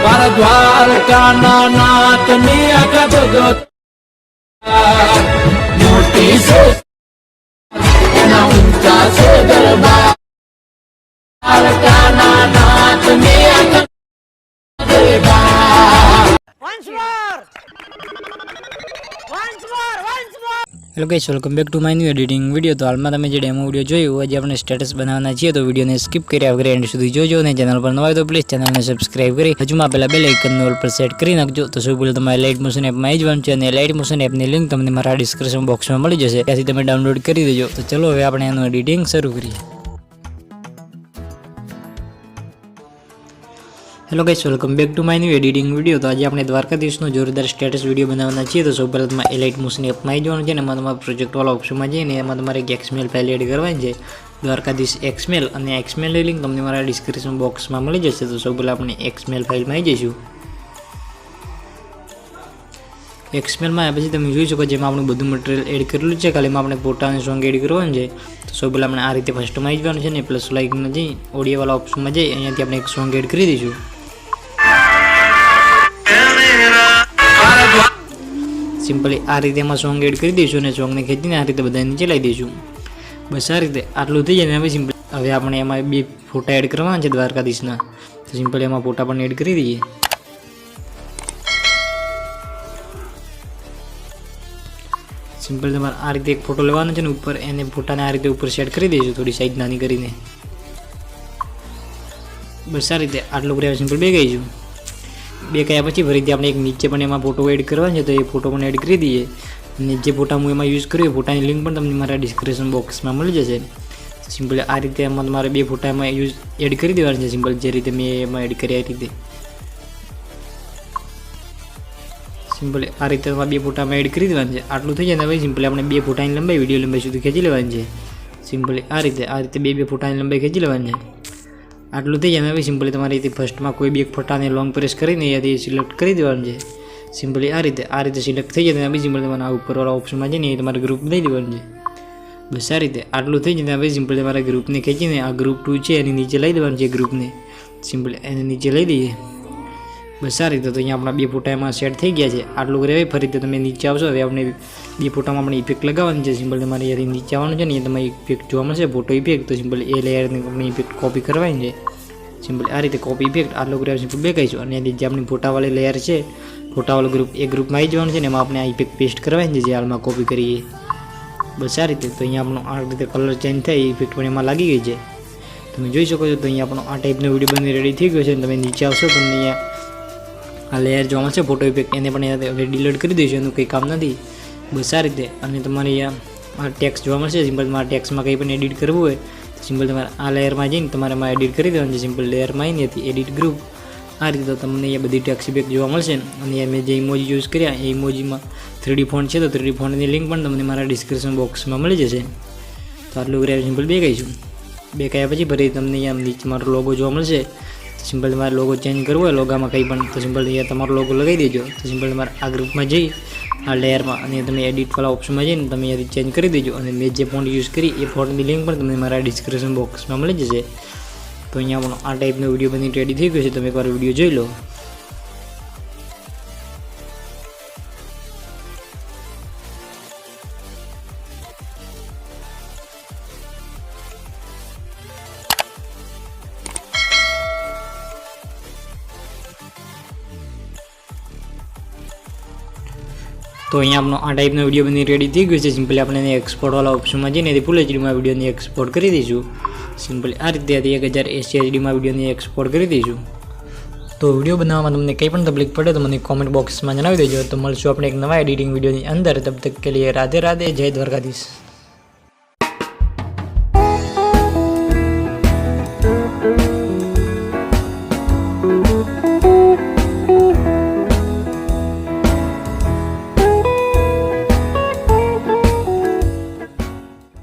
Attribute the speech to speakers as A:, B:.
A: પર દ્વારકાના નાથની અગત જોત મોટી છે એના ઊંચા છે દરબાર દ્વારકાના નાથની અગત
B: hello guys, welcome back to my new editing video. તો હાલમાં તમે જે ડેમો વિડીયો જોયું, આજે આપણે સ્ટેટસ બનાવવાના છીએ, તો વિડીયોને સ્કીપ કર્યા વગર એન્ડ સુધી જોજો અને ચેનલ પર નવા હોય તો પ્લીઝ ચેનલને સબસ્ક્રાઇબ કરી હજુમાં પહેલા બેલ આઇકનને ઓલ પર સેટ કરી નાખજો। તો સૌ પહેલાં તમારે લાઇટ મોશન એપમાં આવી જવાનું છે અને લાઇટ મોશન એપની લિંક તમને મારા ડિસ્ક્રિપ્શન બોક્સમાં મળી જશે, ત્યાંથી તમે ડાઉનલોડ કરી દેજો। તો ચલો હવે આપણે એનું એડિટિંગ શરૂ કરીએ। Hello guys, welcome back to my new editing video. તો આજે આપણે દ્વારકાધીશનો જોરદાર સ્ટેટસ વિડીયો બનાવવાના છીએ। તો સૌપ્રથમ તમારે એલાઇટ મોશન એપમાં આવી જવાનું છે અને એમાં તમારા પ્રોજેક્ટવાળા ઓપ્શનમાં જઈને એમાં તમારે એક એક્સમેલ ફાઇલ એડ કરવાની છે, દ્વારકાધીશ એક્સમેલ, અને એક્સમેલની લિંક તમને મારા ડિસ્ક્રિપ્શન બોક્સમાં મળી જશે। તો સૌ પહેલાં આપણે એક્સમેલ ફાઇલમાં આવી જઈશું। એક્સમેલમાં આવ્યા પછી તમે જોઈ શકો જેમાં આપણું બધું મટીરિયલ એડ કરેલું છે, ખાલી એમાં આપણે ફોટા અને સોંગ એડ કરવાનું છે। તો સૌ પહેલાં આપણે આ રીતે ફર્સ્ટમાં આવી જવાનું છે ને પ્લસ લાઇકમાં જઈ ઓડિયોવાળા ઓપ્શનમાં જઈ અહીંયાથી આપણે એક સોંગ એડ કરી દઈશું। સિમ્પલી આ રીતે એમાં સોંગ એડ કરી દઈશું અને સોંગને ખેંચીને આ રીતે બધા નીચે લાવી દઈશું। બસ આ રીતે આટલું થઈ જાય ને હવે સિમ્પલ હવે આપણે એમાં બે ફોટા એડ કરવાના છે દ્વારકાધીશના। તો સિમ્પલી એમાં ફોટા પણ એડ કરી દઈએ। સિમ્પલ તમારે આ રીતે એક ફોટો લેવાનો છે ને ઉપર એને ફોટાને આ રીતે ઉપર સેટ કરી દઈશું, થોડી સાઈઝ નાની કરીને। બસ આ રીતે આટલું કર્યા સિમ્પલ બે ગઈશું। બે કયા પછી ફરીથી આપણે એક નીચે પણ એમાં ફોટો એડ કરવાનો છે, તો એ ફોટો પણ એડ કરી દઈએ અને જે ફોટા હું એમાં યુઝ કર્યું એ ફોટાની લિંક પણ તમને મારા ડિસ્ક્રિપ્શન બોક્સમાં મળી જશે। સિમ્પલી આ રીતે એમાં તમારે બે ફોટા એમાં એડ કરી દેવાના છે, સિમ્પલ જે રીતે મેં એમાં એડ કર્યા એ રીતે। સિમ્પલી આ રીતે તમારે બે ફોટામાં એડ કરી દેવાના છે। આટલું થઈ જાય ને હવે સિમ્પલી આપણે બે ફોટાની લંબાઈ વિડીયો લંબાઈ સુધી ખેંચી લેવાની છે। સિમ્પલી આ રીતે બે ફોટાની લંબાઈ ખેંચી લેવાની છે। આટલું થઈ જાય હવે સિમ્પલી તમારી રીતે ફર્સ્ટમાં કોઈ બી એક ફોટાને લોંગ પ્રેસ કરીને અહીંયાથી સિલેક્ટ કરી દેવાનું છે। સિમ્પલી આ રીતે સિલેક્ટ થઈ જાય હવે સિમ્પલી તમારે આ ઉપરવાળા ઓપ્શનમાં જઈને તમારે ગ્રુપ દઈ દેવાનું છે। બસ આ રીતે આટલું થઈ જાય હવે સિમ્પલી તમારા ગ્રુપને ખેંચીને આ ગ્રુપ 2 છે એની નીચે લઈ દેવાનું છે, ગ્રુપને સિમ્પલી એને નીચે લઈ દઈએ। બસ આ રીતે તો અહીંયા આપણા બે ફોટા એમાં સેટ થઈ ગયા છે। આટલું કરે ફરીથી તમે નીચે આવશો, હવે આપણે બે ફોટામાં આપણે ઇફેક્ટ લગાવવાની છે। સિમ્પલ તમારે અહીંયાથી નીચે આવવાનું છે ને એ તમારે ઇફેક્ટ જોવા મળશે, ફોટો ઇફેક્ટ। તો સિમ્પલ એ લેયરની આપણે ઇફેક્ટ કોપી કરવાની છે। સિમ્પલી આ રીતે કોપી ઇફેક્ટ આટલું કર્યા સિમ્પલ બે કહીશું અને જે આપણી ફોટાવાળી લેયર છે, ફોટાવાળો ગ્રુપ એ ગ્રુપમાં આવી જવાનું છે ને એમાં આપણે આ ઇફેક્ટ પેસ્ટ કરવાની છે જે હાલમાં કોપી કરીએ। બસ આ રીતે તો અહીંયા આપણો આ રીતે કલર ચેન્જ થાય એ ઇફેક્ટ પણ એમાં લાગી ગઈ છે, તમે જોઈ શકો છો। તો અહીંયા આપણો આ ટાઈપનો વિડીયો બની રેડી થઈ ગયો છે। તમે નીચે આવશો તો અહીંયા આ લેયર જોવા મળશે ફોટો ઇફેક્ટ, એને પણ અહીંયા ડિલીટ કરી દઈશું, એનું કંઈ કામ નથી। બસ આ રીતે અને તમારે અહીંયા આ ટેક્સ જોવા મળશે, સિમ્પલ તમારે ટેક્સમાં કંઈ પણ એડિટ કરવું હોય સિમ્પલ તમારે આ લેયરમાં જઈને તમારે એમાં એડિટ કરી દેવાનું છે। સિમ્પલ લેયરમાં આવીને હતી એડિટ ગ્રુપ આ રીતે તો તમને અહીંયા બધી ટેક્સ ઇફેક્ટ જોવા મળશે। અને મેં જે ઇમોજી યુઝ કર્યા એ ઇમોજીમાં 3D ફોન્ટ છે, તો 3D ફોન્ટની લિંક પણ તમને મારા ડિસ્ક્રિપ્શન બોક્સમાં મળી જશે। તો આટલું કર્યા સિમ્પલ બે કહીશું। બે કયા પછી ફરી તમને અહીંયા નીચે મારો લોગો જોવા મળશે, સિમ્પલ તમારે લોગો ચેન્જ કરવો હોય લોગામાં કંઈ પણ, તો સિમ્પલ અહીંયા તમારો લોગો લગાવી દેજો। તો સિમ્પલ તમારે આ ગ્રુપમાં જઈ આ લેયરમાં અને તમે એડિટવાળા ઓપ્શનમાં જઈને તમે અહીંયાથી ચેન્જ કરી દેજો અને મેં જે ફોન્ટ યુઝ કરી એ ફોન્ટની લિંક પણ તમને મારા ડિસ્ક્રિપ્શન બોક્સમાં મળી જશે। તો અહીંયા આપણો આ ટાઈપનો વિડીયો બની રેડી થઈ ગયો છે, તમે એકવાર વિડીયો જોઈ લો। તો અહીંયા આપણો આ ટાઈપનો વિડીયો બની રેડી થઈ ગયો છે। સિમ્પલી આપણે એને એક્સપોર્ટવાળા ઓપ્શનમાં જઈને એથી ફૂલ એચડીમાં વિડીયોને એક્સપોર્ટ કરી દઈશું। સિમ્પલી આ રીતે 1080 એચડીમાં વિડીયોને એક્સપોર્ટ કરી દઈશું। તો વિડીયો બનાવવામાં તમને કંઈ પણ તકલીફ પડે તો મને કોમેન્ટ બોક્સમાં જણાવી દેજો। તો મળશું આપણે એક નવા એડિટિંગ વિડીયોની અંદર, તબ તક કે લીએ રાધે રાધે, જય દ્વારકાધીશ।